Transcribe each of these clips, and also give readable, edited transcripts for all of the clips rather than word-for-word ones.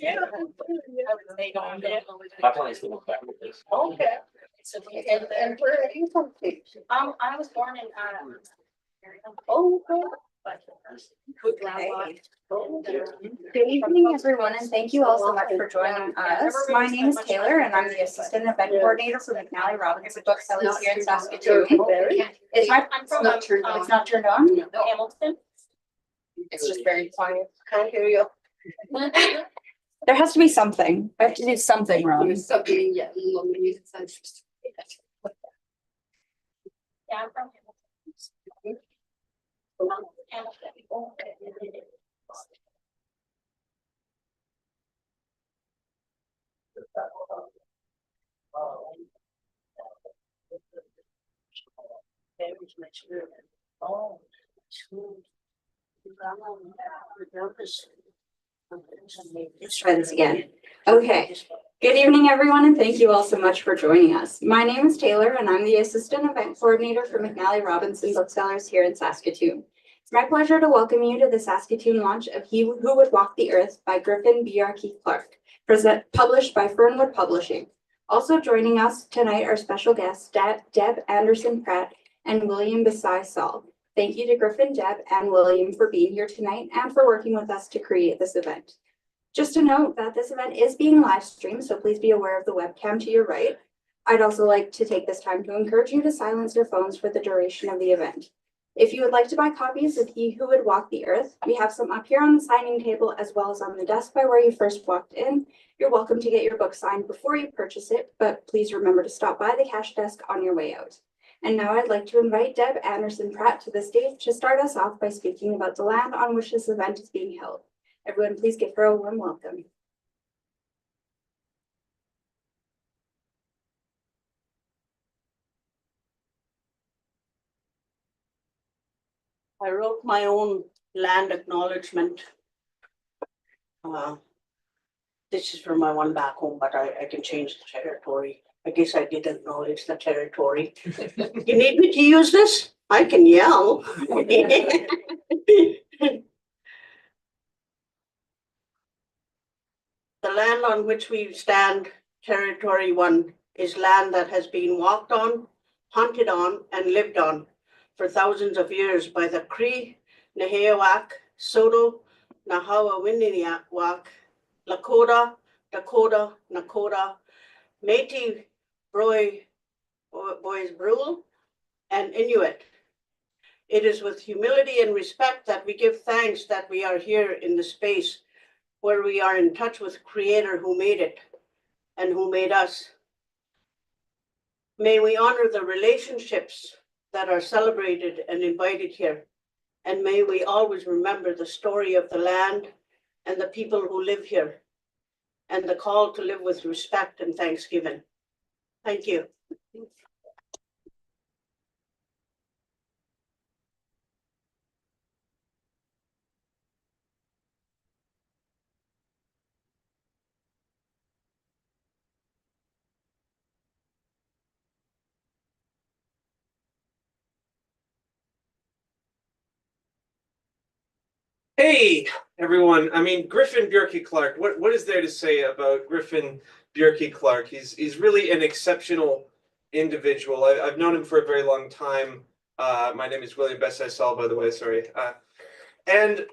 Yeah. Okay. And where are you from? I was born in Oh, okay. Good evening, everyone, and thank you all so much for joining us. My name is Taylor, and I'm the assistant event coordinator for McNally Robinson Booksellers here in Saskatoon. Is my it's not turned on? Hamilton. it's just very quiet. Can't hear you. There has to be something. I have to do something wrong. Something, yeah. Yeah, I'm from Let's try this again. Okay. Good evening, everyone, and thank you all so much for joining us. My name is Taylor, and I'm the assistant event coordinator for McNally Robinson Booksellers here in Saskatoon. It's my pleasure to welcome you to the Saskatoon launch of He Who Would Walk the Earth by Griffin Bjerke-Clarke, published by Fernwood Publishing. Also joining us tonight are special guests Deb Anderson-Pratt and William Bessai-Saul. Thank you to Griffin, Deb, and William for being here tonight and for working with us to create this event. Just to note that this event is being live streamed, so please be aware of the webcam to your right. I'd also like to take this time to encourage you to silence your phones for the duration of the event. If you would like to buy copies of He Who Would Walk the Earth, we have some up here on the signing table as well as on the desk by where you first walked in. You're welcome to get your book signed before you purchase it, but please remember to stop by the cash desk on your way out. And now I'd like to invite Deb Anderson-Pratt to the stage to start us off by speaking about the land on which this event is being held. Everyone, please give her a warm welcome. I wrote my own land acknowledgement. This is for my one back home, but I can change the territory. I guess I did acknowledge the territory. You need me to use this? I can yell. The land on which we stand, Territory 1, is land that has been walked on, hunted on, and lived on for thousands of years by the Cree, Nehewak, Soto, Nahawawiniwak, Lakota, Dakota, Nakota, Métis, Boys Brule, and Inuit. It is with humility and respect that we give thanks that we are here in the space where we are in touch with Creator who made it and who made us. May we honor the relationships that are celebrated and invited here. And may we always remember the story of the land and the people who live here and the call to live with respect and thanksgiving. Thank you. Hey, everyone. I mean, Griffin Bjerke-Clarke, what is there to say about Griffin Bjerke-Clarke? He's really an exceptional individual. I've known him for a very long time. My name is William Bessai-Saul, by the way, sorry. And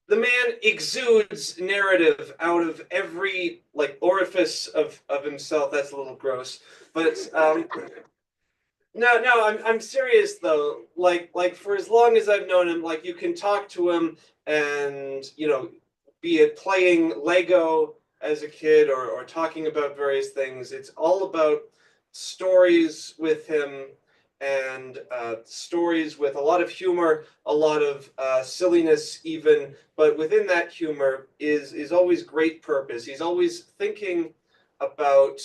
the man exudes narrative out of every orifice of himself. That's a little gross. But no, I'm serious though. Like for as long as I've known him, you can talk to him and, be it playing Lego as a kid or talking about various things. It's all about stories with him and stories with a lot of humor, a lot of silliness even, but within that humor is always great purpose. He's always thinking about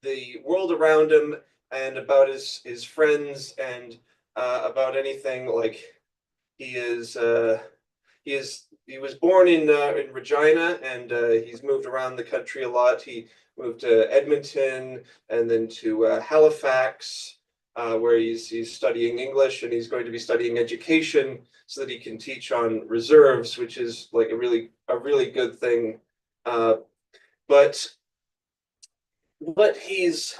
the world around him and about his friends and about anything. He was born in Regina, and he's moved around the country a lot. He moved to Edmonton and then to Halifax, where he's studying English, and he's going to be studying education so that he can teach on reserves, which is a really good thing But what he's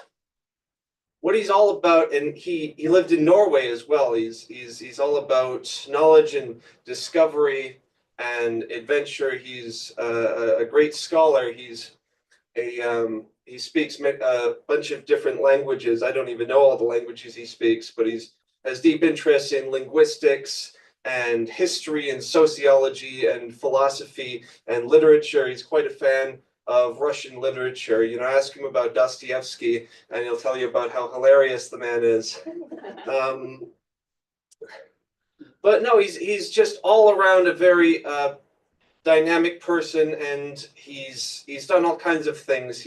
all about, and he lived in Norway as well. He's all about knowledge and discovery and adventure. He's a great scholar. He speaks a bunch of different languages. I don't even know all the languages he speaks, but has deep interest in linguistics and history and sociology and philosophy and literature. He's quite a fan of Russian literature. You know, ask him about Dostoevsky and he'll tell you about how hilarious the man is. But no, he's just all around a very dynamic person, and he's done all kinds of things.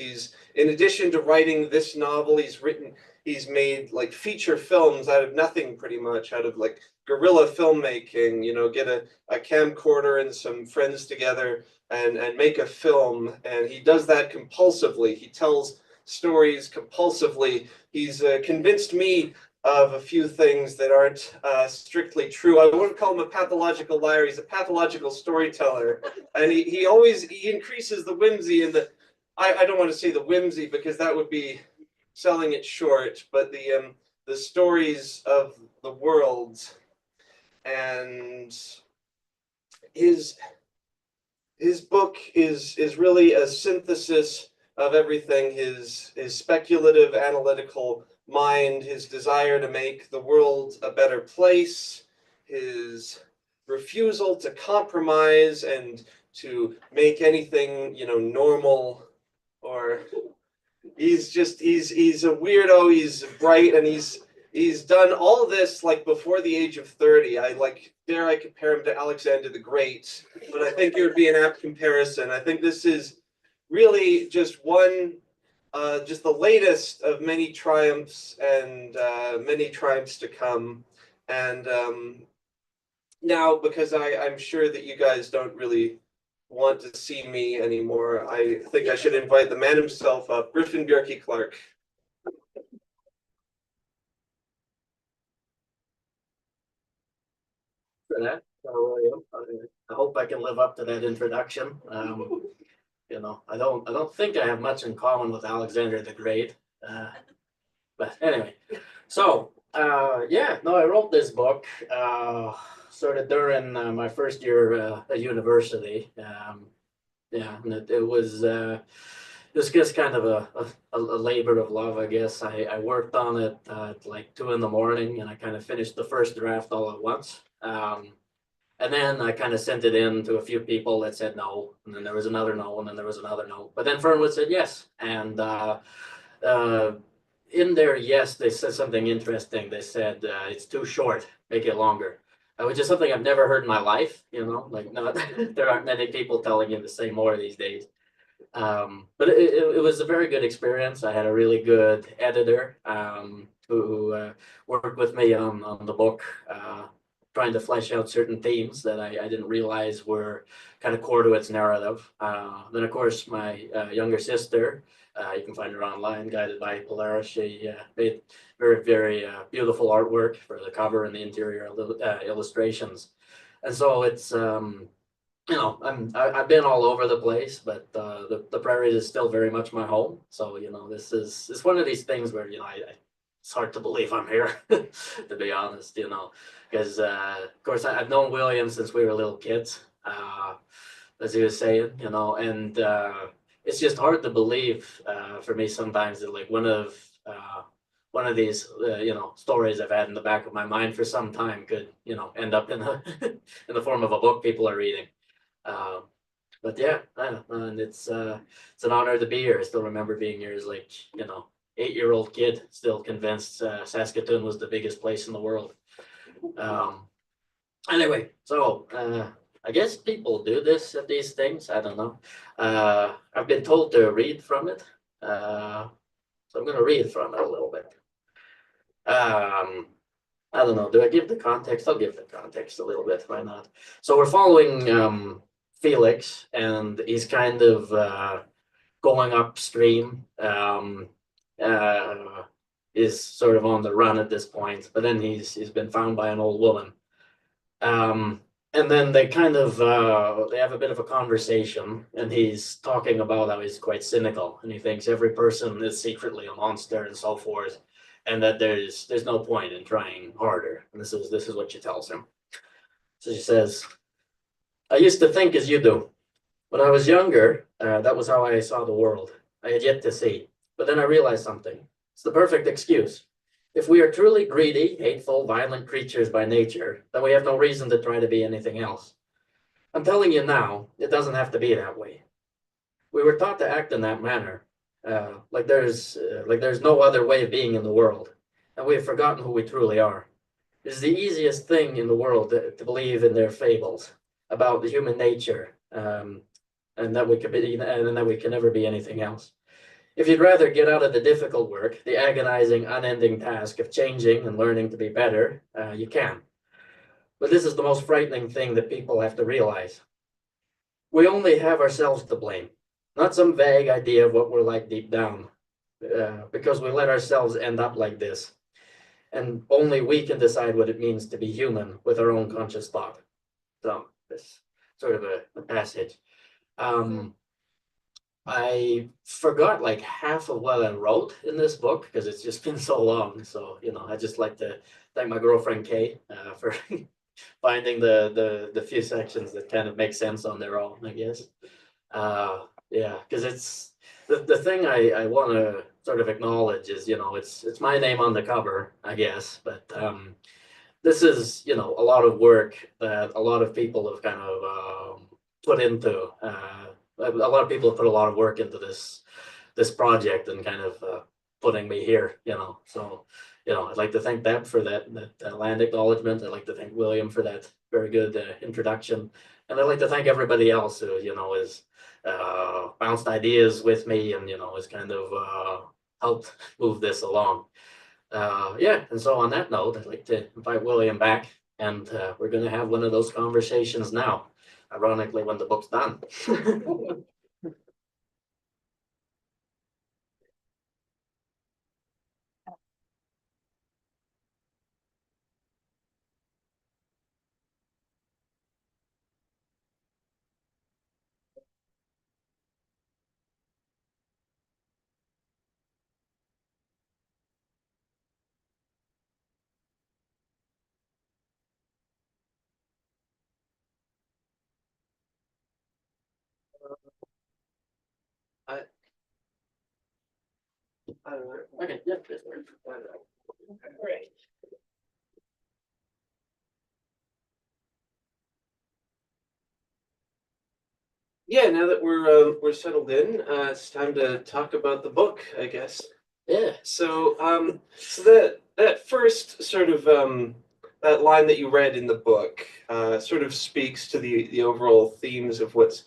In addition to writing this novel, he's made like feature films out of nothing, pretty much, out of like guerrilla filmmaking, you know, get a camcorder and some friends together and make a film. And he does that compulsively. He tells stories compulsively. He's convinced me of a few things that aren't strictly true. I wouldn't call him a pathological liar. He's a pathological storyteller. And he increases the whimsy and I don't want to say the whimsy because that would be selling it short, but the stories of the world. And his book is really a synthesis of everything. His speculative, analytical mind, his desire to make the world a better place, his refusal to compromise and to make anything, you know, normal, or he's a weirdo. He's bright, and he's done all this like before the age of 30. I compare him to Alexander the Great, but I think it would be an apt comparison. I think this is really just just the latest of many triumphs and many triumphs to come. And now, because I'm sure that you guys don't really want to see me anymore, I think I should invite the man himself up, Griffin Bjerke-Clarke. For that. I hope I can live up to that introduction. You know, I don't think I have much in common with Alexander the Great. But anyway, so yeah, no, I wrote this book sort of during my first year at university. Yeah, and it was just kind of a labor of love, I guess. I worked on it at like 2 a.m, and I kind of finished the first draft all at once. And then I kind of sent it in to a few people that said no, and then there was another no, and then there was another no. But then Fernwood said yes, and in their yes, they said something interesting. They said it's too short, make it longer, which is something I've never heard in my life. You know, like there aren't many people telling you to say more these days. But it was a very good experience. I had a really good editor who worked with me on the book, trying to flesh out certain themes that I didn't realize were kind of core to its narrative. Then, of course, my younger sister, you can find her online, guided by Polaris. She made very, very beautiful artwork for the cover and the interior illustrations. And so it's, you know, I've been all over the place, but the prairies is still very much my home. So, you know, it's one of these things where, you know, it's hard to believe I'm here, to be honest, you know, because, of course, I've known William since we were little kids, as he was saying, you know, and it's just hard to believe for me sometimes that, like, one of these, you know, stories I've had in the back of my mind for some time could, you know, end up in in the form of a book people are reading. But yeah, and it's an honor to be here. I still remember being here as, like, you know, 8-year-old kid, still convinced Saskatoon was the biggest place in the world. Anyway, so I guess people do this at these things. I don't know. I've been told to read from it, so I'm going to read from it a little bit. I don't know. Do I give the context? I'll give the context a little bit. Why not? So we're following Felix, and he's kind of going upstream. Is sort of on the run at this point, but then he's been found by an old woman. And then they kind of they have a bit of a conversation, and he's talking about how he's quite cynical, and he thinks every person is secretly a monster and so forth, and that there's no point in trying harder. And this is what she tells him. So she says, "I used to think as you do. When I was younger, that was how I saw the world. I had yet to see. But then I realized something. It's the perfect excuse. If we are truly greedy, hateful, violent creatures by nature, then we have no reason to try to be anything else. I'm telling you now, it doesn't have to be that way. We were taught to act in that manner, like there's no other way of being in the world, and we have forgotten who we truly are. It is the easiest thing in the world to believe in their fables about the human nature, and that we could be, and that we can never be anything else. If you'd rather get out of the difficult work, the agonizing, unending task of changing and learning to be better, you can. But this is the most frightening thing that people have to realize. We only have ourselves to blame, not some vague idea of what we're like deep down, because we let ourselves end up like this. And only we can decide what it means to be human with our own conscious thought." So this sort of a passage. I forgot like half of what I wrote in this book because it's just been so long. So, I just like to thank my girlfriend Kay for finding the few sections that kind of make sense on their own, I guess. Yeah, because it's the thing I want to sort of acknowledge is, it's my name on the cover, I guess, but this is, a lot of work that a lot of people have kind of put into. A lot of people have put a lot of work into this project and kind of putting me here, So, I'd like to thank them for that land acknowledgement. I'd like to thank William for that very good introduction, and I'd like to thank everybody else who, has bounced ideas with me and has kind of helped move this along. Yeah, and so on that note, I'd like to invite William back, and we're going to have one of those conversations now. Ironically, when the book's done. I, okay, yeah, this works. Great. Yeah, now that we're settled in, it's time to talk about the book, I guess. Yeah. So so that first sort of that line that you read in the book sort of speaks to the overall themes of what's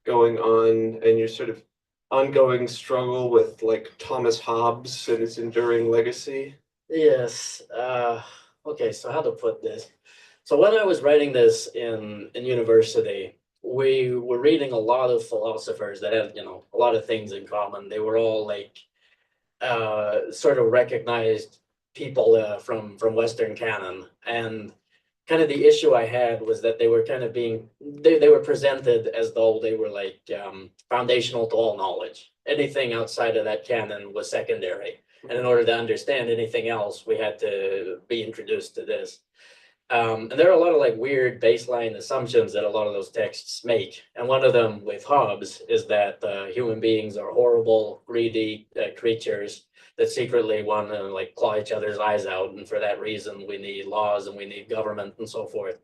going on and your sort of ongoing struggle with like Thomas Hobbes and his enduring legacy. Yes. Okay, so how to put this? So when I was writing this in university, we were reading a lot of philosophers that had, a lot of things in common. They were all like sort of recognized people from Western canon, and kind of the issue I had was that they were kind of they were presented as though they were like foundational to all knowledge. Anything outside of that canon was secondary, and in order to understand anything else, we had to be introduced to this. And there are a lot of like weird baseline assumptions that a lot of those texts make. And one of them with Hobbes is that human beings are horrible, greedy creatures that secretly want to like claw each other's eyes out. And for that reason, we need laws and we need government and so forth.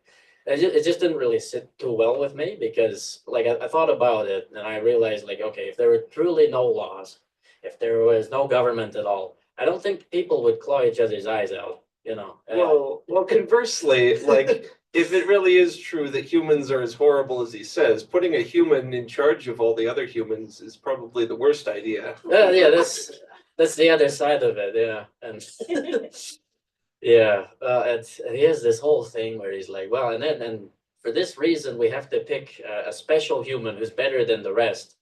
And it just didn't really sit too well with me because like I thought about it and I realized like, okay, if there were truly no laws, if there was no government at all, I don't think people would claw each other's eyes out. Well, conversely, like if it really is true that humans are as horrible as he says, putting a human in charge of all the other humans is probably the worst idea. Yeah, that's the other side of it. Yeah, and yeah, and he has this whole thing where he's like, well, and for this reason we have to pick a special human who's better than the rest.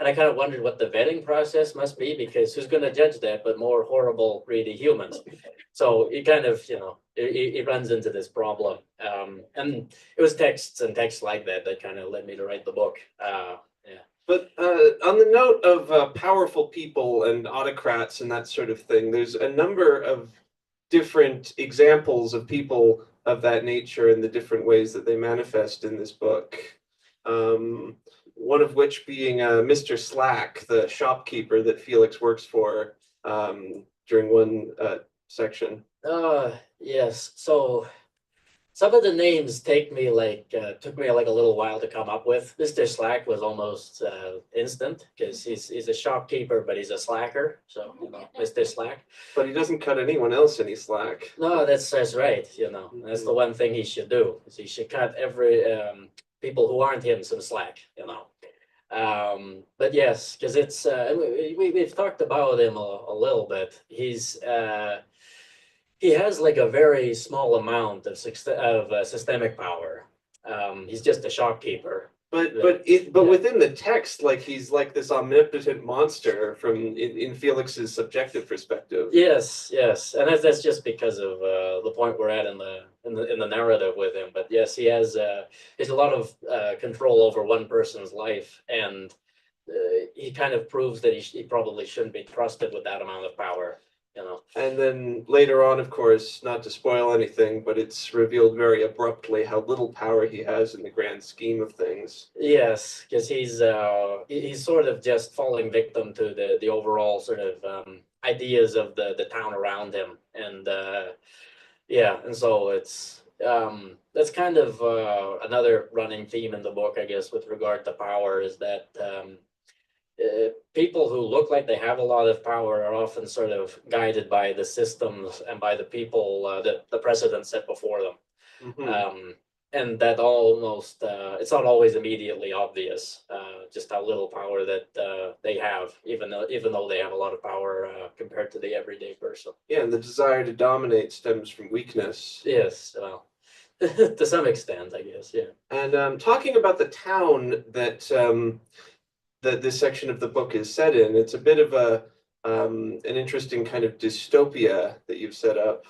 And I kind of wondered what the vetting process must be, because who's going to judge that but more horrible, greedy humans? So he kind of, he runs into this problem. And it was texts and texts like that that kind of led me to write the book. But on the note of powerful people and autocrats and that sort of thing, there's a number of different examples of people of that nature and the different ways that they manifest in this book. One of which being Mr. Slack, the shopkeeper that Felix works for during one section. Yes. So some of the names took me like a little while to come up with. Mr. Slack was almost instant, because he's a shopkeeper, but he's a slacker. So Mr. Slack. But he doesn't cut anyone else any slack. No, that's right. That's the one thing he should do. Is he should cut every people who aren't him some slack. But yes, because it's we've talked about him a little bit. He has like a very small amount of systemic power. He's just a shopkeeper. But within the text, like he's like this omnipotent monster from in Felix's subjective perspective. Yes, and that's just because of the point we're at in the narrative with him. But yes, he has a lot of control over one person's life, and he kind of proves that he probably shouldn't be trusted with that amount of power. And then later on, of course, not to spoil anything, but it's revealed very abruptly how little power he has in the grand scheme of things. Yes, because he's sort of just falling victim to the overall sort of ideas of the town around him, and and so it's that's kind of another running theme in the book, I guess, with regard to power, is that people who look like they have a lot of power are often sort of guided by the systems and by the people that the precedent set before them. Mm-hmm. And that almost, it's not always immediately obvious just how little power that they have, even though they have a lot of power compared to the everyday person. Yeah, and the desire to dominate stems from weakness. Yes, well, to some extent, I guess, yeah. And talking about the town that that this section of the book is set in, it's a bit of an interesting kind of dystopia that you've set up.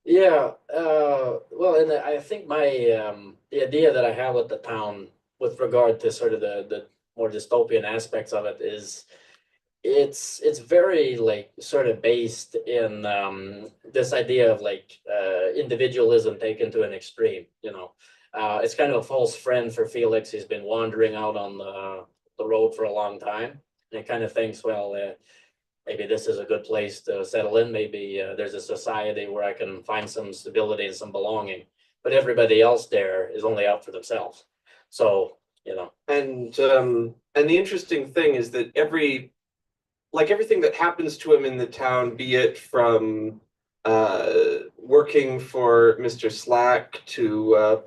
Yeah, well, and I think the idea that I have with the town with regard to sort of the more dystopian aspects of it is it's very like sort of based in this idea of like individualism taken to an extreme. It's kind of a false friend for Felix. He's been wandering out on the road for a long time, and he kind of thinks, well, maybe this is a good place to settle in. Maybe there's a society where I can find some stability and some belonging. But everybody else there is only out for themselves. So, And the interesting thing is that everything that happens to him in the town, be it from working for Mr. Slack to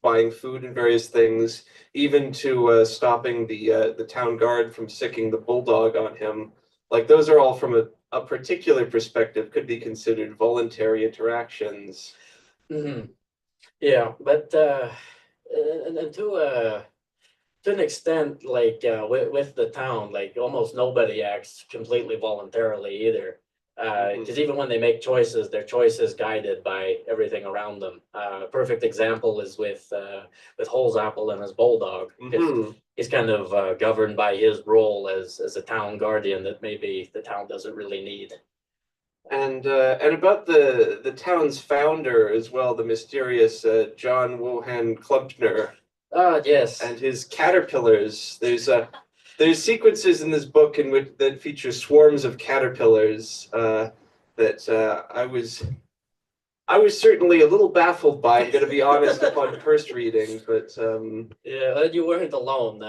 buying food and various things, even to stopping the town guard from sicking the bulldog on him, like those are all from a particular perspective could be considered voluntary interactions. Mm-hmm. Yeah, but and to an extent, like with the town, like almost nobody acts completely voluntarily either. Because even when they make choices, their choice is guided by everything around them. Perfect example is with Holzapfel and his bulldog. Mm-hmm. He's kind of governed by his role as a town guardian that maybe the town doesn't really need. And about the town's founder as well, the mysterious John Wohan Klumpner. Ah, yes. And his caterpillars. There's sequences in this book in which that feature swarms of caterpillars that I was certainly a little baffled by. I'm going to be honest upon first reading, but yeah, you weren't alone.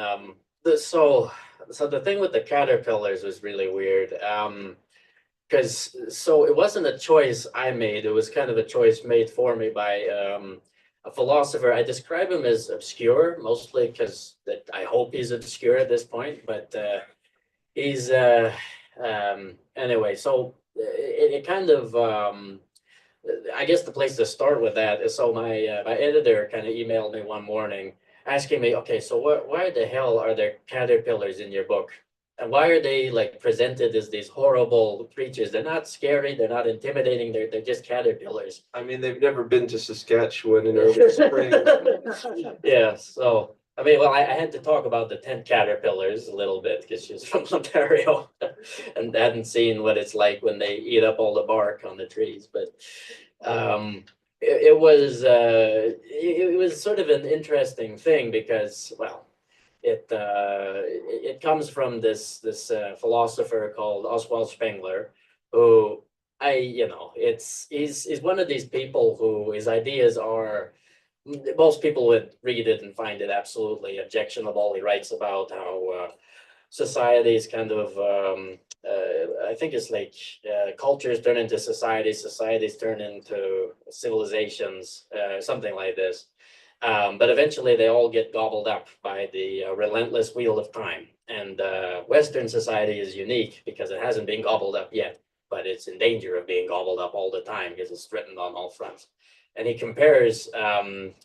So the thing with the caterpillars was really weird. Because it wasn't a choice I made. It was kind of a choice made for me by a philosopher. I describe him as obscure, mostly because I hope he's obscure at this point. But he's anyway. So it kind of I guess the place to start with that is, so my editor kind of emailed me one morning asking me, okay, so why the hell are there caterpillars in your book? And why are they like presented as these horrible creatures? They're not scary, they're not intimidating, they're just caterpillars. I mean, they've never been to Saskatchewan in early spring. Yeah, so I mean, well, I had to talk about the tent caterpillars a little bit because she's from Ontario and hadn't seen what it's like when they eat up all the bark on the trees. But it was sort of an interesting thing because, well, it comes from this philosopher called Oswald Spengler, who he's one of these people who his ideas are, most people would read it and find it absolutely objectionable. He writes about how societies kind of I think it's like cultures turn into societies, societies turn into civilizations, something like this. But eventually they all get gobbled up by the relentless wheel of time. And Western society is unique because it hasn't been gobbled up yet, but it's in danger of being gobbled up all the time because it's threatened on all fronts. And he compares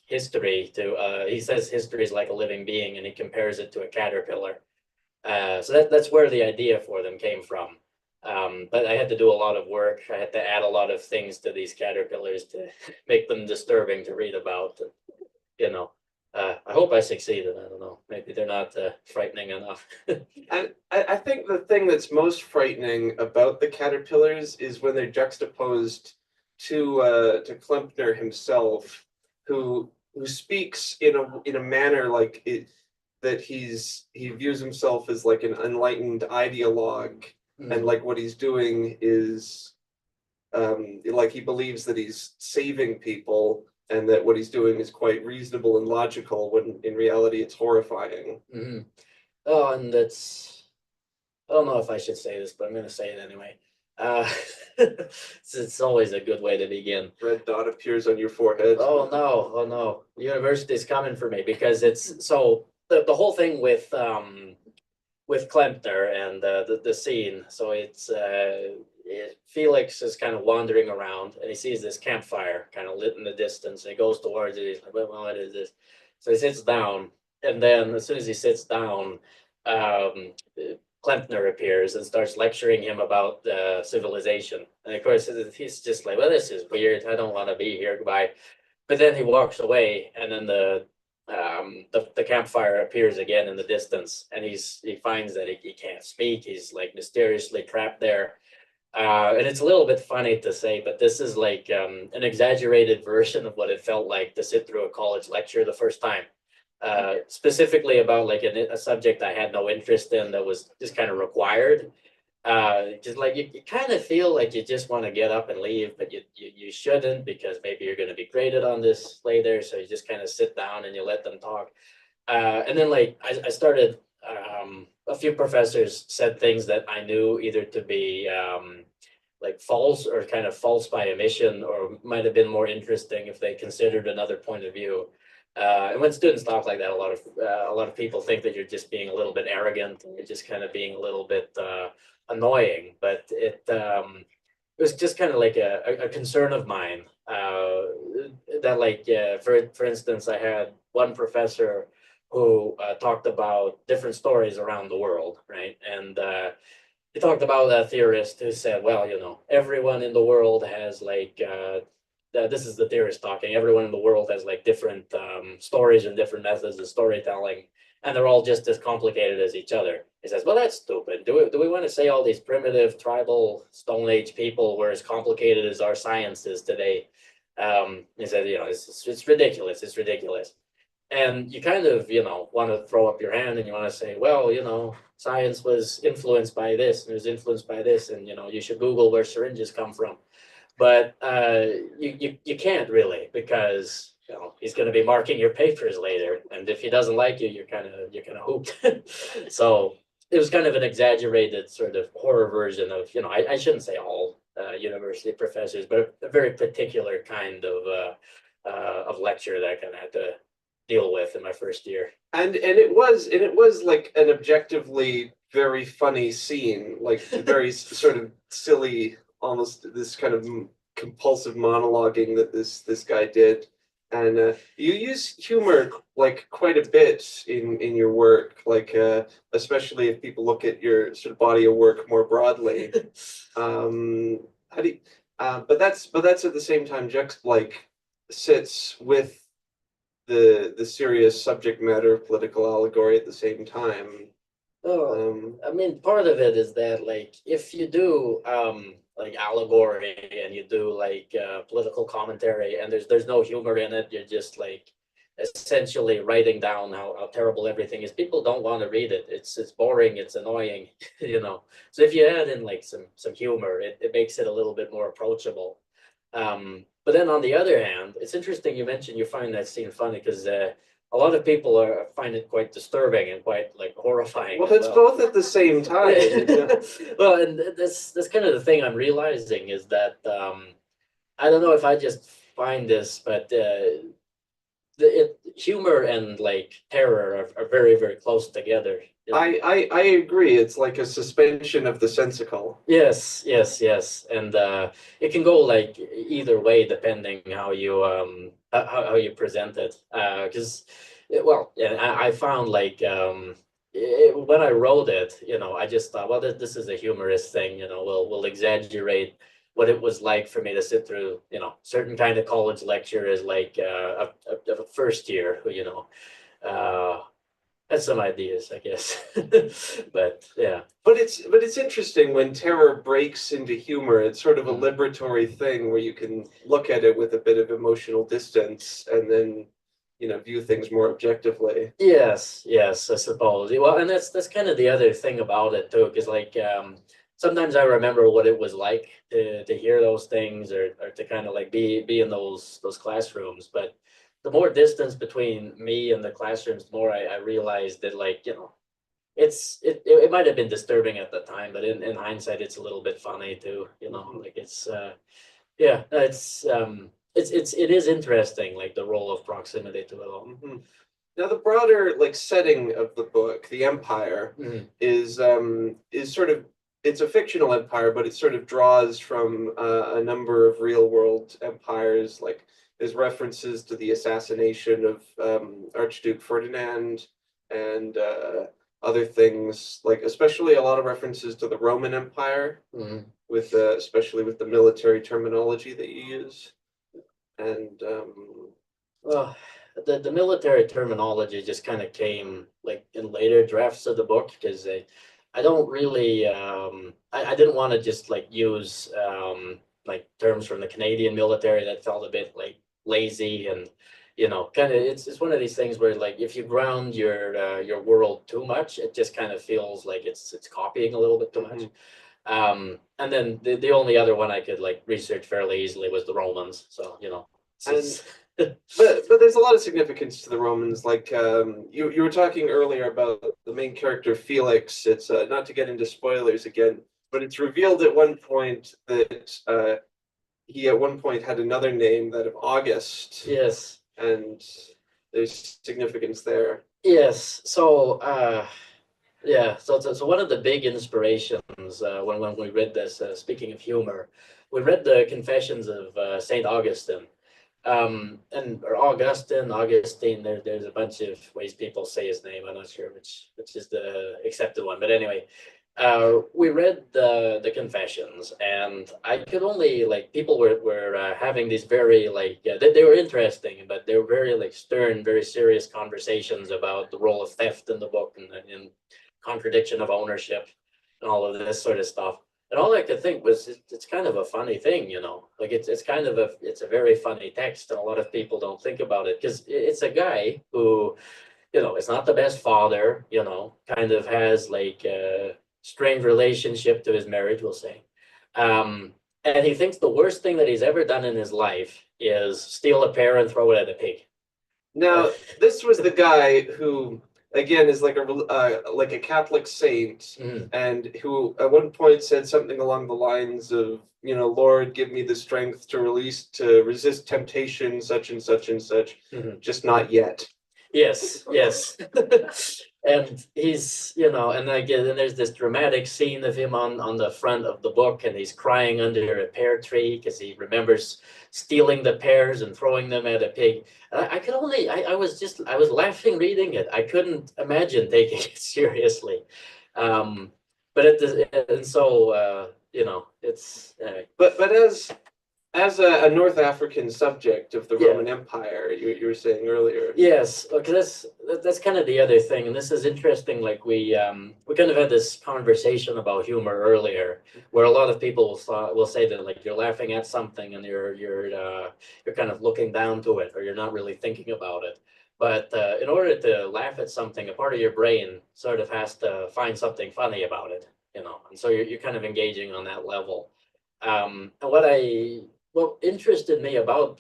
history to, he says history is like a living being, and he compares it to a caterpillar. So that's where the idea for them came from. But I had to do a lot of work. I had to add a lot of things to these caterpillars to make them disturbing to read about. I hope I succeeded. I don't know. Maybe they're not frightening enough. And I think the thing that's most frightening about the caterpillars is when they're juxtaposed to Klempner himself, who speaks in a manner like it, that he views himself as like an enlightened ideologue, and like what he's doing is like he believes that he's saving people, and that what he's doing is quite reasonable and logical, when in reality it's horrifying. Mm-hmm. Oh, and that's, I don't know if I should say this, but I'm going to say it anyway. It's always a good way to begin. Red dot appears on your forehead. Oh no. The university's coming for me because it's so the whole thing with Klempner and the scene. So it's Felix is kind of wandering around and he sees this campfire kind of lit in the distance, and he goes towards it. He's like, well, what is this? So he sits down, and then as soon as he sits down, Klempner appears and starts lecturing him about civilization. And of course, he's just like, well, this is weird. I don't want to be here. Goodbye. But then he walks away, and then the campfire appears again in the distance, and he finds that he can't speak. He's like mysteriously trapped there. And it's a little bit funny to say, but this is like an exaggerated version of what it felt like to sit through a college lecture the first time. Specifically about like a subject I had no interest in, that was just kind of required. Just like you kind of feel like you just want to get up and leave, but you shouldn't, because maybe you're going to be graded on this later. So you just kind of sit down and you let them talk. And then like I started, a few professors said things that I knew either to be like false or kind of false by omission, or might have been more interesting if they considered another point of view. And when students talk like that, a lot of people think that you're just being a little bit arrogant, and you're just kind of being a little bit annoying. But it was just kind of like a concern of mine, that like for instance, I had one professor who talked about different stories around the world, right? And he talked about a theorist who said, well, everyone in the world has like this is the theorist talking. Everyone in the world has like different stories and different methods of storytelling, and they're all just as complicated as each other. He says, well, that's stupid. Do we want to say all these primitive, tribal, Stone Age people were as complicated as our science is today? He said, it's ridiculous. It's ridiculous. And you kind of, want to throw up your hand and you want to say, well, science was influenced by this and it was influenced by this, and, you should Google where syringes come from. But you can't really, because he's going to be marking your papers later, and if he doesn't like you, you're kind of hooped. So it was kind of an exaggerated sort of horror version of I shouldn't say all university professors, but a very particular kind of lecture that I kind of had to deal with in my first year. And it was like an objectively very funny scene, like very sort of silly, almost this kind of compulsive monologuing that this guy did. And you use humor like quite a bit in your work, like especially if people look at your sort of body of work more broadly. How do you, but that's at the same time like sits with the serious subject matter of political allegory at the same time. Oh, I mean, part of it is that like if you do like allegory and you do like political commentary and there's no humor in it, you're just like essentially writing down how terrible everything is. People don't want to read it. It's boring, it's annoying, you know. So if you add in like some humor, it makes it a little bit more approachable. But then on the other hand, it's interesting you mentioned you find that scene funny because a lot of people find it quite disturbing and quite like horrifying. Well, it's both at the same time. Well, and that's kind of the thing I'm realizing is that I don't know if I just find this, but humor and like terror are very, very close together. You know? I agree. It's like a suspension of the sensical. Yes, yes, yes, and it can go like either way depending how you present it. Because, well, yeah, I found like when I wrote it, you know, I just thought, well, this is a humorous thing. You know, we'll exaggerate what it was like for me to sit through, you know, certain kind of college lecture as like a first year, you know. Had some ideas, I guess, but yeah. But it's interesting when terror breaks into humor. It's sort of a Mm. liberatory thing where you can look at it with a bit of emotional distance and then, you know, view things more objectively. Yes, yes, I suppose. Well, and that's kind of the other thing about it too, because like sometimes I remember what it was like to hear those things or to kind of like be in those classrooms. But the more distance between me and the classrooms, the more I realized that like, you know, it might have been disturbing at the time, but in hindsight, it's a little bit funny too, you know, like it's yeah, it is interesting, like the role of proximity to it all. Mhm. Now, the broader like setting of the book, the empire, Mhm. is sort of it's a fictional empire, but it sort of draws from a number of real world empires. Like there's references to the assassination of Archduke Ferdinand and other things, like especially a lot of references to the Roman Empire, Mhm. with especially with the military terminology that you use, and Well, the military terminology just kind of came like in later drafts of the book because I don't really I didn't want to just like use like terms from the Canadian military that felt a bit like lazy and you know kind of it's one of these things where like if you ground your world too much it just kind of feels like it's copying a little bit too much. And then the only other one I could like research fairly easily was the Romans, so you know it's but there's a lot of significance to the Romans. Like you were talking earlier about the main character Felix. It's not to get into spoilers again, but it's revealed at one point that he at one point had another name, that of August, yes. and there's significance there. Yes. So, yeah. So one of the big inspirations when we read this, speaking of humor, we read the Confessions of Saint Augustine. Or Augustine. There's a bunch of ways people say his name. I'm not sure which is the accepted one. But anyway, we read the Confessions, and I could only like people were having these very like they were interesting, but they were very like stern, very serious conversations about the role of theft in the book and contradiction of ownership and all of this sort of stuff. And all I could think was it's kind of a funny thing, you know, like it's kind of it's a very funny text, and a lot of people don't think about it because it's a guy who, you know, is not the best father, you know, kind of has like a strained relationship to his marriage, we'll say. And he thinks the worst thing that he's ever done in his life is steal a pear and throw it at a pig. Now, this was the guy who, again, is like a Catholic saint, Mhm. and who at one point said something along the lines of, you know, Lord, give me the strength to resist temptation, such and such and such, Mhm. just not yet. Yes, yes. And he's, you know, and again, then there's this dramatic scene of him on the front of the book, and he's crying under a pear tree because he remembers stealing the pears and throwing them at a pig. I could only, I was laughing reading it. I couldn't imagine taking it seriously. But and so, you know, it's, But as a North African subject of the Yeah. Roman Empire, you were saying earlier. yes, because that's kind of the other thing, and this is interesting. Like we kind of had this conversation about humor earlier, where a lot of people will say that like you're laughing at something and you're kind of looking down to it, or you're not really thinking about it. But in order to laugh at something, a part of your brain sort of has to find something funny about it, you know, and so you're kind of engaging on that level. And what interested me about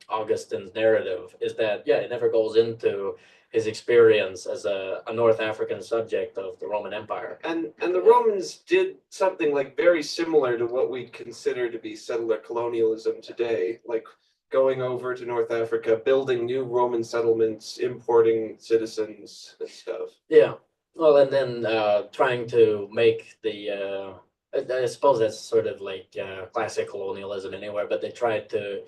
Augustine's narrative is that, yeah, it never goes into his experience as a North African subject of the Roman Empire. And the Romans did something like very similar to what we'd consider to be settler colonialism today, like going over to North Africa, building new Roman settlements, importing citizens and stuff. Yeah. Well, and then trying to make the I suppose that's sort of like classic colonialism anywhere, but they tried to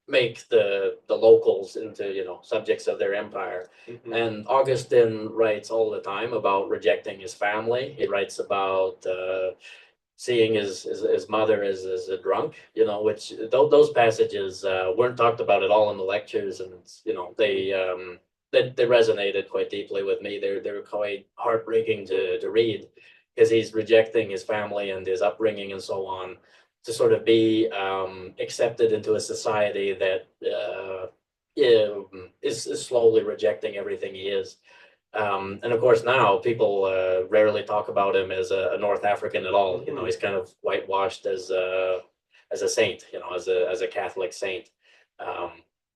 make the locals into, you know, subjects of their empire. Mhm. And Augustine writes all the time about rejecting his family. He writes about seeing his mother as a drunk, you know, which those passages weren't talked about at all in the lectures, and you know they resonated quite deeply with me. They were quite heartbreaking to read, because he's rejecting his family and his upbringing and so on to sort of be accepted into a society that is slowly rejecting everything he is. And of course, now people rarely talk about him as a North African at all. You know, he's kind of whitewashed as a saint, you know, as a Catholic saint.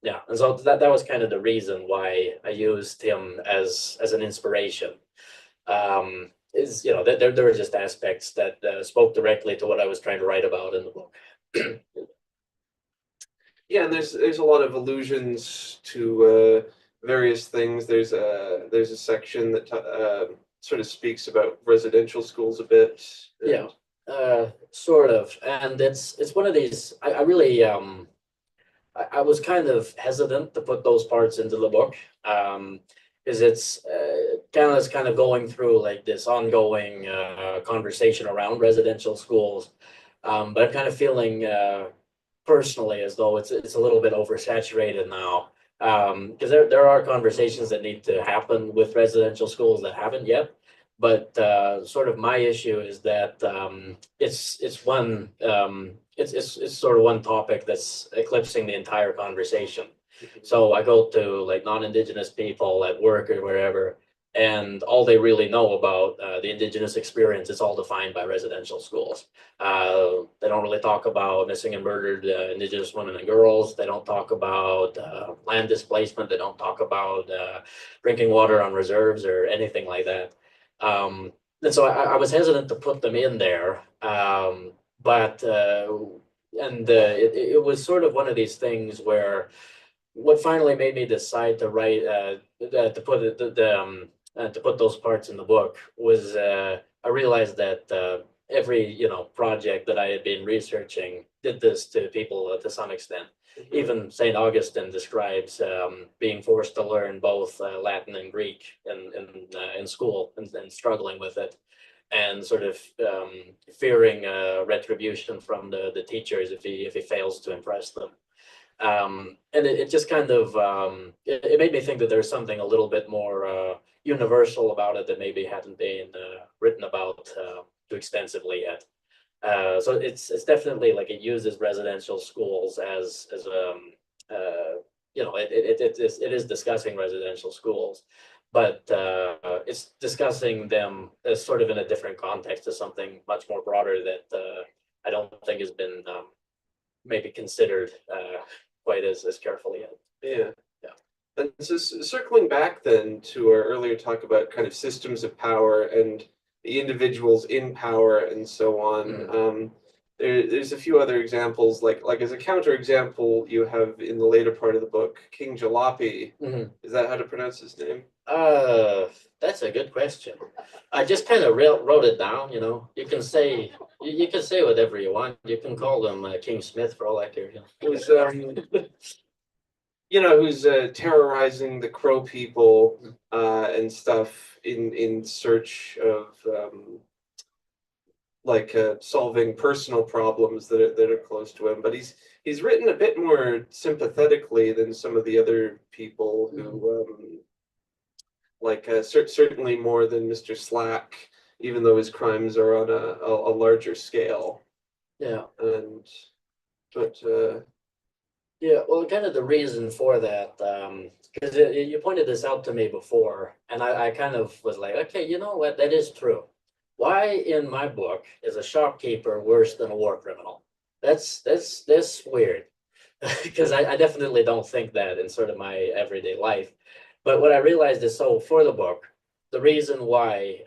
Yeah, and so that was kind of the reason why I used him as an inspiration. Is, you know, there were just aspects that spoke directly to what I was trying to write about in the book. Yeah, and there's a lot of allusions to various things. There's a section that sort of speaks about residential schools a bit. Yeah, sort of, and it's one of these. I really I was kind of hesitant to put those parts into the book, because it's kind of going through like this ongoing conversation around residential schools, but I'm kind of feeling personally as though it's a little bit oversaturated now, because there are conversations that need to happen with residential schools that haven't yet. But sort of my issue is that it's sort of one topic that's eclipsing the entire conversation. So I go to like non-Indigenous people at work or wherever, and all they really know about the Indigenous experience is all defined by residential schools. They don't really talk about missing and murdered Indigenous women and girls. They don't talk about land displacement. They don't talk about drinking water on reserves or anything like that. And so I was hesitant to put them in there, but it was sort of one of these things where what finally made me decide to write to put those parts in the book was I realized that every, you know, project that I had been researching did this to people to some extent. Even St. Augustine describes being forced to learn both Latin and Greek in school and struggling with it, and sort of fearing retribution from the teachers if he fails to impress them. And it just kind of it made me think that there's something a little bit more universal about it that maybe hadn't been written about too extensively yet. So it's definitely like it uses residential schools as you know, it is discussing residential schools, but it's discussing them as sort of in a different context to something much more broader that I don't think has been maybe considered quite as carefully yet. Yeah. Yeah. And so circling back then to our earlier talk about kind of systems of power and the individuals in power and so on. There's a few other examples, like as a counterexample, you have in the later part of the book, King Jalopy. Mhm. Is that how to pronounce his name? That's a good question. I just kind of wrote it down, you know. You can say you can say whatever you want. You can call him King Smith for all I care. You Who's who's terrorizing the Crow people and stuff in search of solving personal problems that are close to him. But he's written a bit more sympathetically than some of the other people who certainly more than Mr. Slack, even though his crimes are on a larger scale. Yeah. And but Yeah, well, kind of the reason for that, because you pointed this out to me before, and I kind of was like, okay, you know what, that is true. Why in my book is a shopkeeper worse than a war criminal? That's weird, because I definitely don't think that in sort of my everyday life. But what I realized is, so for the book, the reason why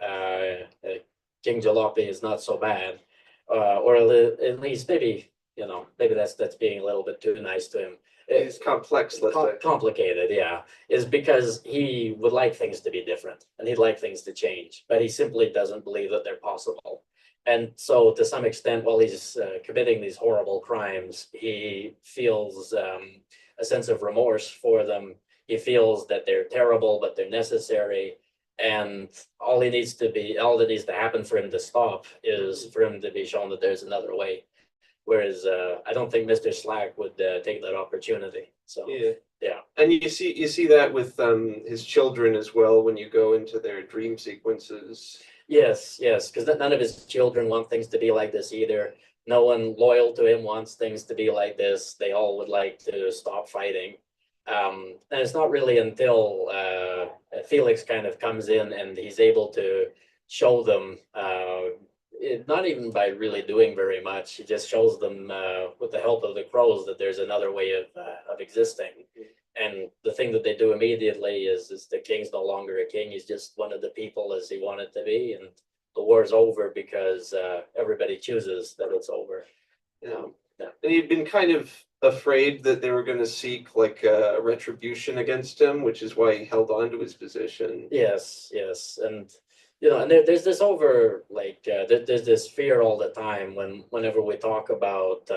King Jalopy is not so bad, or at least maybe, you know, maybe that's being a little bit too nice to him. it's complex, let's say. Complicated, yeah, is because he would like things to be different and he'd like things to change, but he simply doesn't believe that they're possible. And so, to some extent, while he's committing these horrible crimes, he feels a sense of remorse for them. He feels that they're terrible, but they're necessary. And all that needs to happen for him to stop is for him to be shown that there's another way. Whereas I don't think Mr. Slack would take that opportunity. So yeah. And you see that with his children as well when you go into their dream sequences. Yes, because none of his children want things to be like this either. No one loyal to him wants things to be like this. They all would like to stop fighting. And it's not really until Felix kind of comes in and he's able to show them, not even by really doing very much, he just shows them with the help of the crows that there's another way of existing. And the thing that they do immediately is the king's no longer a king. He's just one of the people as he wanted to be. And the war's over because everybody chooses that it's over. Yeah. And he'd been kind of afraid that they were going to seek like a retribution against him, which is why he held on to his position. Yes. And you know, and there's this there's this fear all the time whenever we talk about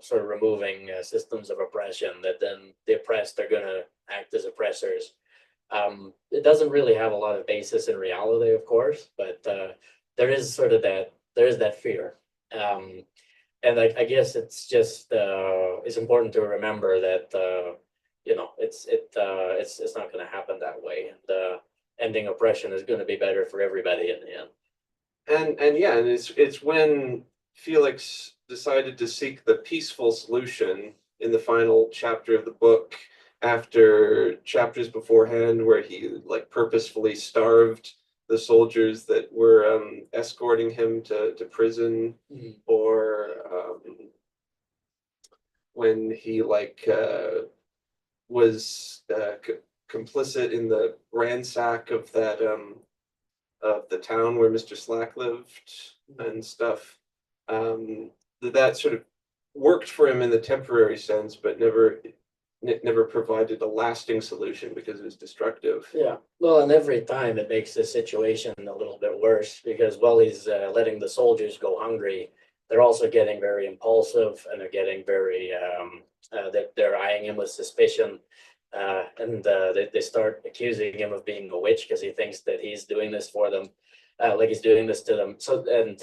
sort of removing systems of oppression, that then the oppressed are going to act as oppressors. It doesn't really have a lot of basis in reality, of course, but there is that fear. And I guess it's just it's important to remember that you know, it's not going to happen that way. And ending oppression is going to be better for everybody in the end. And it's when Felix decided to seek the peaceful solution in the final chapter of the book, after chapters beforehand where he like purposefully starved the soldiers that were escorting him to prison, or when he was complicit in the ransack of that of the town where Mr. Slack lived and stuff. That sort of worked for him in the temporary sense, but never provided a lasting solution because it was destructive. Yeah, well, and every time it makes the situation a little bit worse, because while he's letting the soldiers go hungry, they're also getting very impulsive, and they're getting very they're eyeing him with suspicion. And they start accusing him of being a witch because he thinks that he's doing this for them, like he's doing this to them. So, and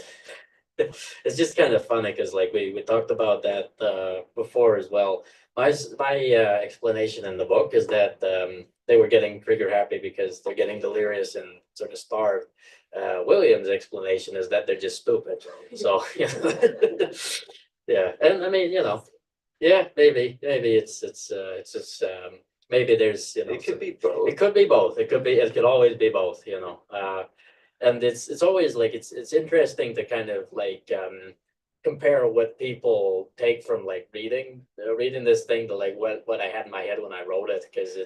it's just kind of funny because like we talked about that before as well. My explanation in the book is that they were getting trigger happy because they're getting delirious and sort of starved. William's explanation is that they're just stupid. So yeah, and I mean, you know, yeah, maybe it's just maybe there's, you know, it could be both. It could be both. It could always be both, you know. And it's always like it's interesting to kind of like compare what people take from like reading this thing to like what I had in my head when I wrote it, because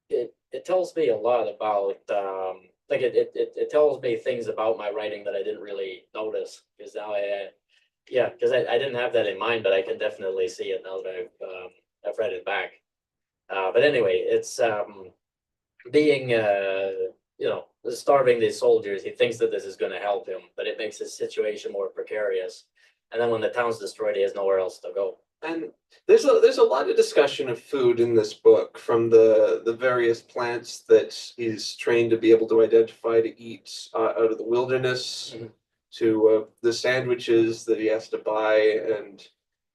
it tells me a lot about like it tells me things about my writing that I didn't really notice, because now because I didn't have that in mind, but I can definitely see it now that I've read it back. But anyway, it's being, starving these soldiers, he thinks that this is going to help him, but it makes his situation more precarious. And then when the town's destroyed, he has nowhere else to go. And there's a lot of discussion of food in this book, from the various plants that he's trained to be able to identify to eat out of the wilderness, Mhm. to the sandwiches that he has to buy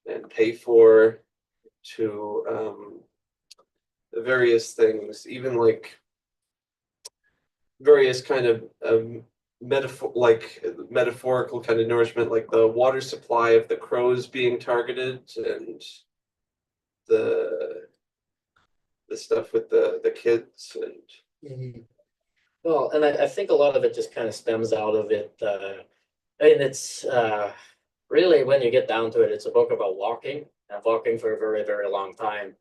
and pay for, to the various things, even like various kind of metaphorical kind of nourishment, like the water supply of the crows being targeted, and the stuff with the kids and Well, and I think a lot of it just kind of stems out of it. It's really, when you get down to it, it's a book about walking and walking for a very, very long time.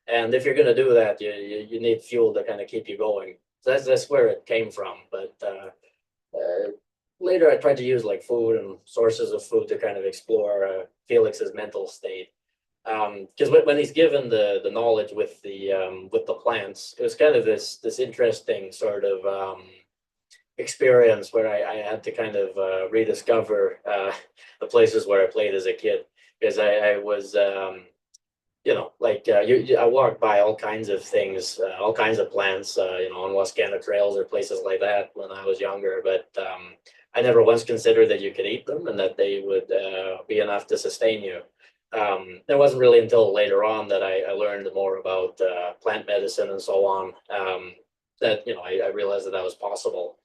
And if you're going to do that, you need fuel to kind of keep you going. So that's where it came from. But later, I tried to use like food and sources of food to kind of explore Felix's mental state. Because when he's given the knowledge with the plants, it was kind of this interesting sort of experience where I had to kind of rediscover the places where I played as a kid, because I was I walked by all kinds of things, all kinds of plants, on Oskana trails or places like that when I was younger, but I never once considered that you could eat them and that they would be enough to sustain you. It wasn't really until later on that I learned more about plant medicine and so on, that I realized that was possible.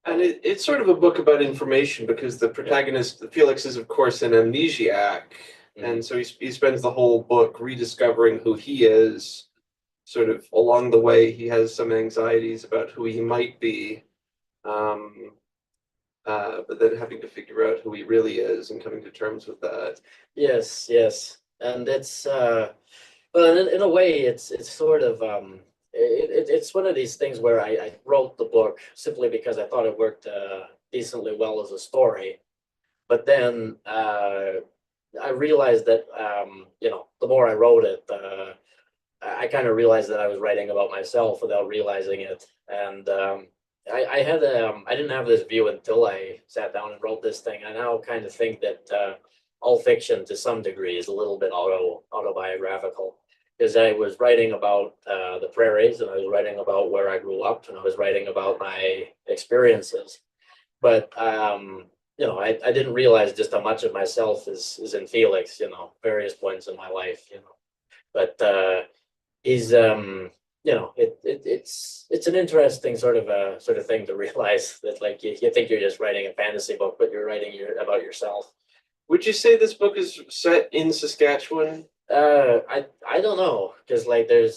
and it's sort of a book about information, because the protagonist Felix is of course an amnesiac, and so he spends the whole book rediscovering who he is. Sort of along the way, he has some anxieties about who he might be, but then having to figure out who he really is and coming to terms with that. Yes, yes, and it's well, in a way, it's sort of it's one of these things where I wrote the book simply because I thought it worked decently well as a story, but then I realized that the more I wrote it, I kind of realized that I was writing about myself without realizing it, and I didn't have this view until I sat down and wrote this thing. I now kind of think that all fiction to some degree is a little bit autobiographical, because I was writing about the prairies, and I was writing about where I grew up, and I was writing about my experiences. But I didn't realize just how much of myself is in Felix, various points in my life, But he's it's an interesting sort of thing to realize that, like, you think you're just writing a fantasy book, but you're writing about yourself. Would you say this book is set in Saskatchewan? I don't know, because like I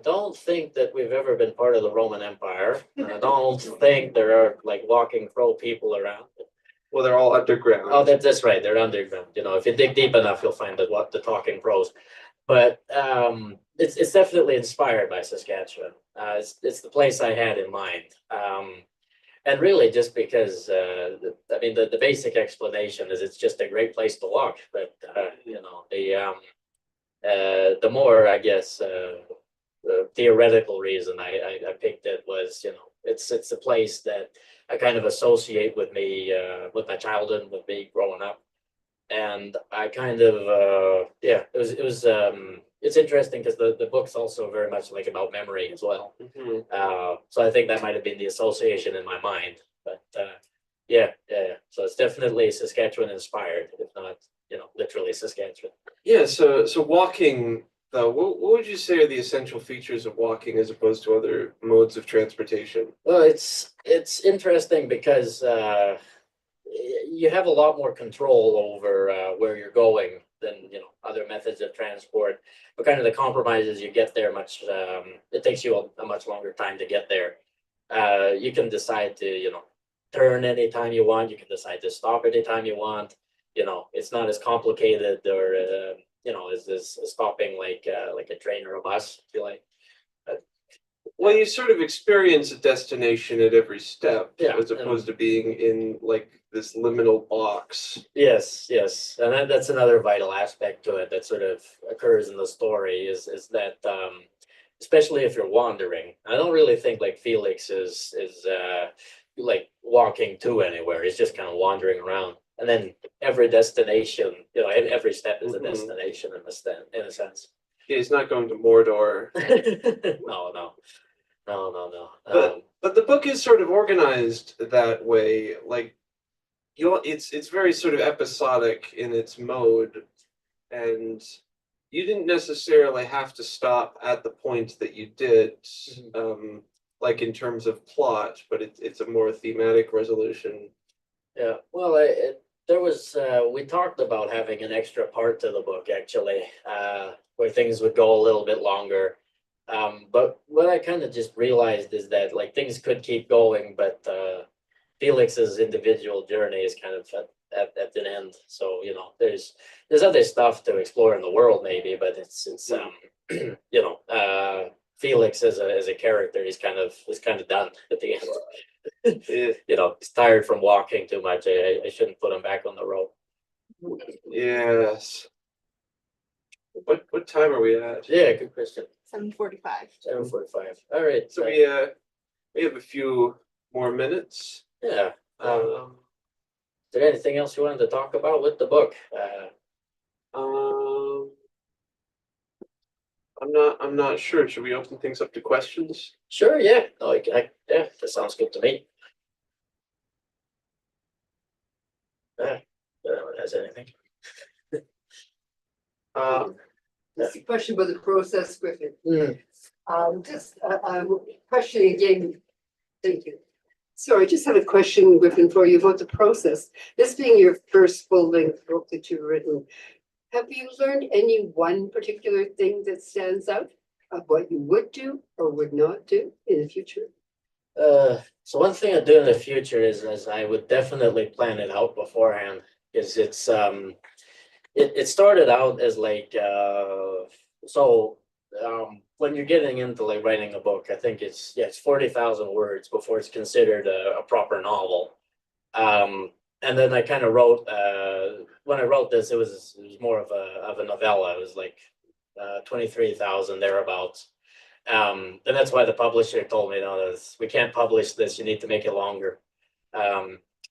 don't think that we've ever been part of the Roman Empire, and I don't think there are like walking crow people around. Well, they're all underground. Oh, that's right, they're underground. If you dig deep enough, you'll find the talking crows. But it's definitely inspired by Saskatchewan. It's the place I had in mind. And really, just because the basic explanation is it's just a great place to walk. But the more, I guess, the theoretical reason I picked it was, it's a place that I kind of associate with me, with my childhood, with me growing up. And I kind of it's interesting because the book's also very much like about memory as well. So I think that might have been the association in my mind. But yeah. So it's definitely Saskatchewan inspired, if not literally Saskatchewan. Yeah. So walking, though, what would you say are the essential features of walking as opposed to other modes of transportation? Well, it's interesting because you have a lot more control over where you're going than other methods of transport. But kind of the compromise is you get there it takes you a much longer time to get there. You can decide to turn anytime you want. You can decide to stop anytime you want. It's not as complicated or as stopping like a train or a bus, if you like. Well, you sort of experience a destination at every step, Yeah, as opposed to being in like this liminal box. Yes, and that's another vital aspect to it that sort of occurs in the story is that especially if you're wandering. I don't really think like Felix is like walking to anywhere. He's just kind of wandering around. And then every destination, every step is a destination in a sense. Yeah, he's not going to Mordor. No. But the book is sort of organized that way. Like it's very sort of episodic in its mode, and you didn't necessarily have to stop at the point that you did, like in terms of plot, but it's a more thematic resolution. Yeah, well, there was we talked about having an extra part to the book actually, where things would go a little bit longer. But what I kind of just realized is that like things could keep going, but Felix's individual journey is kind of at an end. So there's other stuff to explore in the world maybe, but it's Felix as a character, he's kind of done at the end. He's tired from walking too much. I shouldn't put him back on the road. Yes. What time are we at? Yeah, good question. 7:45. 7:45. All right. So we have a few more minutes. Yeah. Is there anything else you wanted to talk about with the book? I'm not sure. Should we open things up to questions? Sure. Yeah. No, yeah, that sounds good to me. Anyone has anything? Just a question about the process, Griffin. Mm. Just question again. Thank you. Sorry, I just had a question, Griffin, for you about the process. This being your first full-length book that you've written, have you learned any one particular thing that stands out of what you would do or would not do in the future? So one thing I do in the future is I would definitely plan it out beforehand. Is it started out as like when you're getting into like writing a book, I think it's 40,000 words before it's considered a proper novel. And then I kind of wrote when I wrote this, it was more of a novella. It was like 23,000 thereabouts. And that's why the publisher told me, no, we can't publish this. You need to make it longer.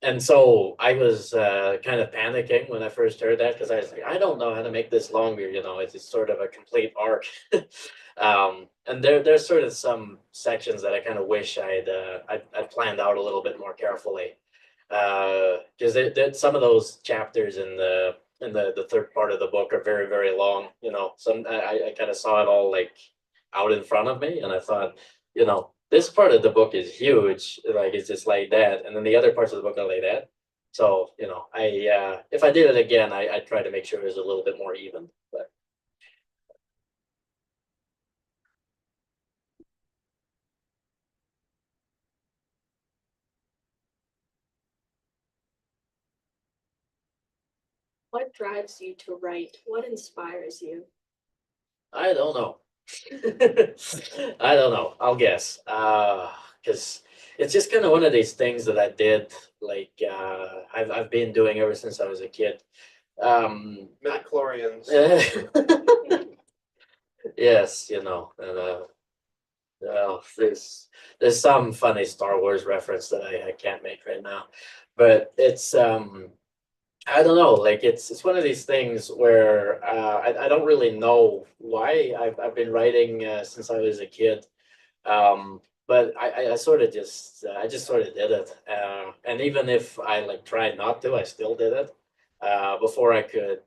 And so I was kind of panicking when I first heard that, because I was like, I don't know how to make this longer. It's sort of a complete arc. And there's sort of some sections that I kind of wish I'd planned out a little bit more carefully, because some of those chapters in the third part of the book are very, very long. I kind of saw it all like out in front of me, and I thought, this part of the book is huge, like it's just like that, and then the other parts of the book are like that. So if I did it again, I'd try to make sure it was a little bit more even. But What drives you to write? What inspires you? I don't know. I don't know. I'll guess. Because it's just kind of one of these things that I did. Like I've been doing ever since I was a kid. Midichlorians. Yes, and well, there's some funny Star Wars reference that I can't make right now, but it's I don't know, like it's one of these things where I don't really know why I've been writing since I was a kid, but I sort of just I just sort of did it, and even if I like tried not to, I still did it. Before I could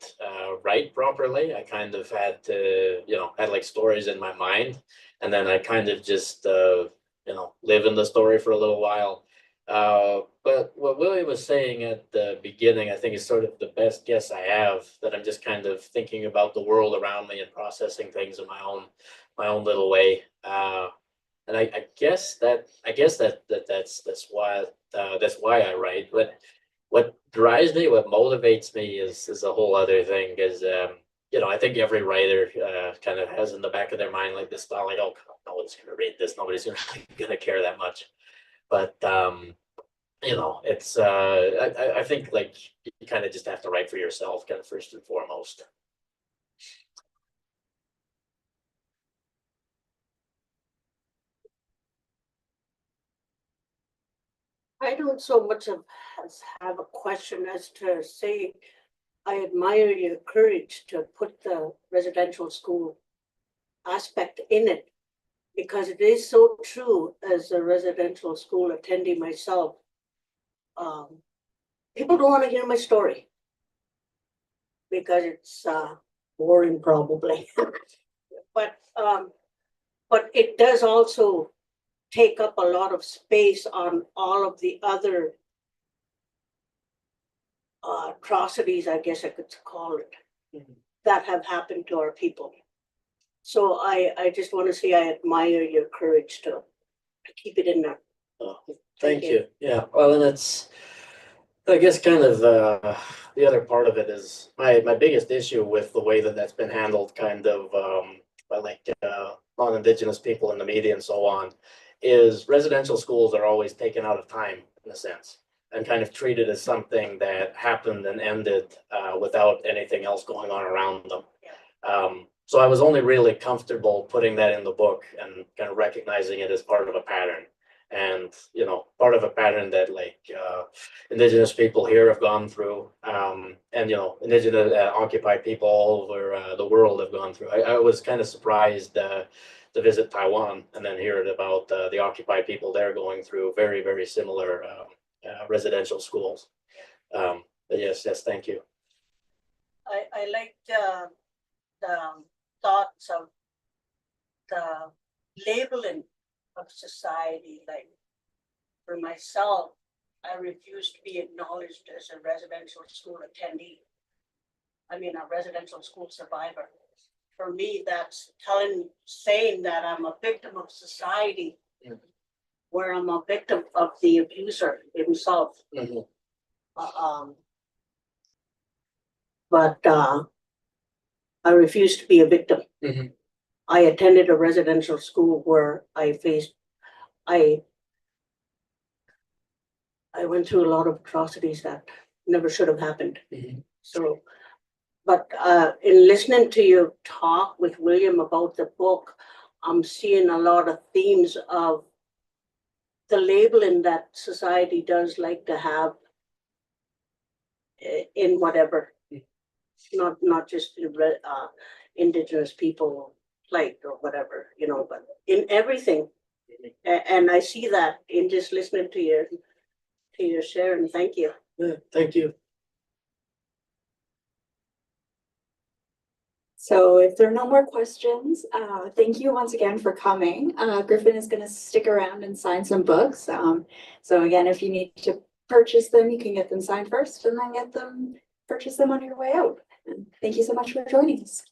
write properly, I kind of had to had like stories in my mind, and then I kind of just live in the story for a little while. But what Willie was saying at the beginning, I think is sort of the best guess I have, that I'm just kind of thinking about the world around me and processing things in my own little way. And I guess that's why I write. But what drives me, what motivates me is a whole other thing. Because I think every writer kind of has in the back of their mind like this thought, like, oh, nobody's going to read this, nobody's going to care that much. But it's I think like you kind of just have to write for yourself, kind of first and foremost. I don't so much have a question as to say, I admire your courage to put the residential school aspect in it, because it is so true as a residential school attendee myself. People don't want to hear my story because it's boring probably. But it does also take up a lot of space on all of the other atrocities, I guess I could call it, that have happened to our people. So I just want to say I admire your courage to keep it in there. Oh, thank you. Yeah, well, and it's, I guess, kind of the other part of it is my biggest issue with the way that that's been handled, kind of by like non-Indigenous people in the media and so on, is residential schools are always taken out of time in a sense and kind of treated as something that happened and ended without anything else going on around them. So I was only really comfortable putting that in the book and kind of recognizing it as part of a pattern. And, you know, part of a pattern that like Indigenous people here have gone through, and, you know, Indigenous occupied people all over the world have gone through. I was kind of surprised to visit Taiwan and then hear about the occupied people there going through very, very similar residential schools. But yes, thank you. I like the thoughts of the labeling of society. Like for myself, I refuse to be acknowledged as a residential school attendee. I mean, a residential school survivor. For me, that's saying that I'm a victim of society, where I'm a victim of the abuser himself. But I refuse to be a victim. I attended a residential school where I went through a lot of atrocities that never should have happened. So, but in listening to you talk with William about the book, I'm seeing a lot of themes of the labeling that society does like to have in whatever, not just Indigenous people plight or whatever, you know, but in everything. And I see that in just listening to your share, and thank you. Yeah, thank you. So if there are no more questions, thank you once again for coming. Griffin is going to stick around and sign some books. So again, if you need to purchase them, you can get them signed first and then purchase them on your way out. And thank you so much for joining us.